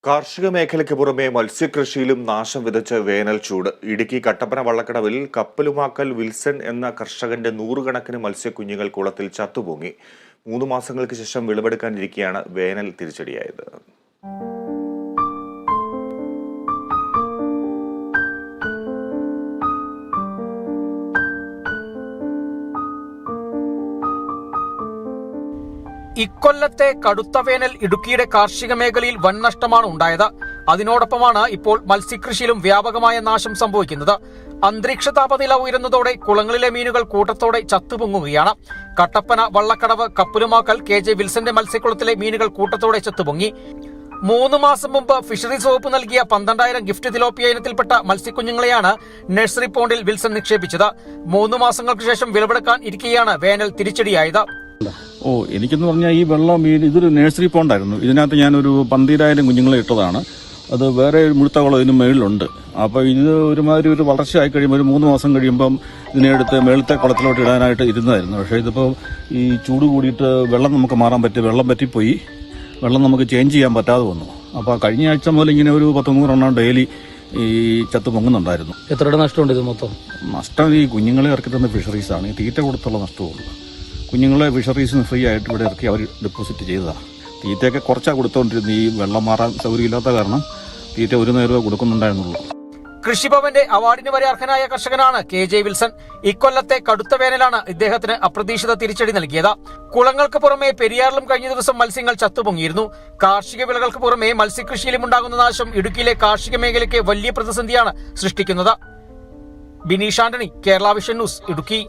കാർഷിക മേഖലയ്ക്ക് പുറമെ മത്സ്യകൃഷിയിലും നാശം വിതച്ച വേനൽ ചൂട്. ഇടുക്കി കട്ടപ്പന വള്ളക്കടവിൽ കപ്പലുമാക്കൽ വിൽസൺ എന്ന കർഷകന്റെ 100 കണക്കിന് മത്സ്യക്കുഞ്ഞുങ്ങൾ കുളത്തിൽ ചത്തുപൊങ്ങി. 3 മാസങ്ങൾക്ക് ശേഷം വിളവെടുക്കാനിരിക്കെയാണ് വേനൽ തിരിച്ചടിയായത്. ഇക്കൊല്ലത്തെ കടുത്ത വേനൽ ഇടുക്കിയുടെ കാർഷിക മേഖലയിൽ വൻ നഷ്ടമാണ് ഉണ്ടായത്. അതിനോടൊപ്പമാണ് ഇപ്പോൾ മത്സ്യകൃഷിയിലും വ്യാപകമായ നാശം സംഭവിക്കുന്നത്. അന്തരീക്ഷ താപനില ഉയരുന്നതോടെ കുളങ്ങളിലെ മീനുകൾ കൂട്ടത്തോടെ ചത്തുപൊങ്ങുകയാണ്. കട്ടപ്പന വള്ളക്കടവ് കപ്പലുമാക്കൽ KJ വിൽസന്റെ മത്സ്യക്കുളത്തിലെ മീനുകൾ കൂട്ടത്തോടെ ചത്തുപൊങ്ങി. 3 മാസം മുമ്പ് ഫിഷറീസ് വകുപ്പ് നൽകിയ 12,000 ഗിഫ്റ്റ് തിലോപ്പിയ ഇനത്തിൽപ്പെട്ട മത്സ്യക്കുഞ്ഞുങ്ങളെയാണ് നഴ്സറി പോണ്ടിൽ വിൽസൺ നിക്ഷേപിച്ചത്. 3 മാസങ്ങൾക്ക് ശേഷം വിളവെടുക്കാൻ ഇരിക്കെയാണ് വേനൽ തിരിച്ചടിയായത്. എനിക്കെന്ന് പറഞ്ഞാൽ ഈ വെള്ളം ഇതൊരു നഴ്സറി പോണ്ടായിരുന്നു. ഇതിനകത്ത് ഞാനൊരു 12,000 കുഞ്ഞുങ്ങളെ ഇട്ടതാണ്. അത് വേറെ മുഴുത്ത കുളം ഇതിന് മേളിലുണ്ട്. അപ്പോൾ ഇത് ഒരുമാതിരി ഒരു വളർച്ചയായി കഴിയുമ്പോൾ ഒരു 3 മാസം കഴിയുമ്പം ഇതിനെടുത്ത് മേളത്തെ കുളത്തിലോട്ട് ഇടാനായിട്ട് ഇരുന്നതായിരുന്നു. പക്ഷേ ഇതിപ്പോൾ ഈ ചൂട് കൂടിയിട്ട് വെള്ളം നമുക്ക് മാറാൻ വെള്ളം പറ്റിപ്പോയി. വെള്ളം നമുക്ക് ചേഞ്ച് ചെയ്യാൻ പറ്റാതെ വന്നു. അപ്പോൾ കഴിഞ്ഞ ആഴ്ച മുതൽ ഇങ്ങനെ ഒരു 100-100 എണ്ണം ഡെയിലി ഈ ചത്ത് പൊങ്ങുന്നുണ്ടായിരുന്നു. എത്രയുടെ നഷ്ടമുണ്ട് ഇത് മൊത്തം? നഷ്ടം ഈ കുഞ്ഞുങ്ങളെ ഇറക്കി തന്ന ഫിഷറീസാണ്. തീറ്റ കൊടുത്തുള്ള നഷ്ടമുള്ളൂ. കുഞ്ഞുങ്ങളെ ഫിഷറീസിന് ഫ്രീ ആയിട്ട് ഇവിടെ ഇറക്കി അവർ ഡെപ്പോസിറ്റ് ചെയ്തതാണ്. തീറ്റയൊക്കെ കുറച്ചാണ് കൊടുത്തോണ്ടിരുന്നത്. ഈ വെള്ളം മാറാൻ സൗകര്യമില്ലാത്ത കാരണം തീറ്റ 1 നേരമേ കൊടുക്കുന്നുണ്ടായിരുന്നുള്ളൂ. കൃഷിഭവന്റെ അവാർഡിന് വരെ അർഹനായ കർഷകനാണ് KJ വിൽസൺ. ഇക്കൊല്ലത്തെ കടുത്ത വേനലാണ് ഇദ്ദേഹത്തിന് അപ്രതീക്ഷിത തിരിച്ചടി നൽകിയത്. കുളങ്ങൾക്ക് പുറമെ പെരിയാറിലും കഴിഞ്ഞ ദിവസം മത്സ്യങ്ങൾ ചത്തുപൊങ്ങിയിരുന്നു. കാർഷിക വിളകൾക്ക് പുറമെ മത്സ്യകൃഷിയിലും ഉണ്ടാകുന്ന നാശം ഇടുക്കിയിലെ കാർഷിക മേഖലയ്ക്ക് വലിയ പ്രതിസന്ധിയാണ് സൃഷ്ടിക്കുന്നത്. Bineesh Antony, Kerala vision news, Idukki.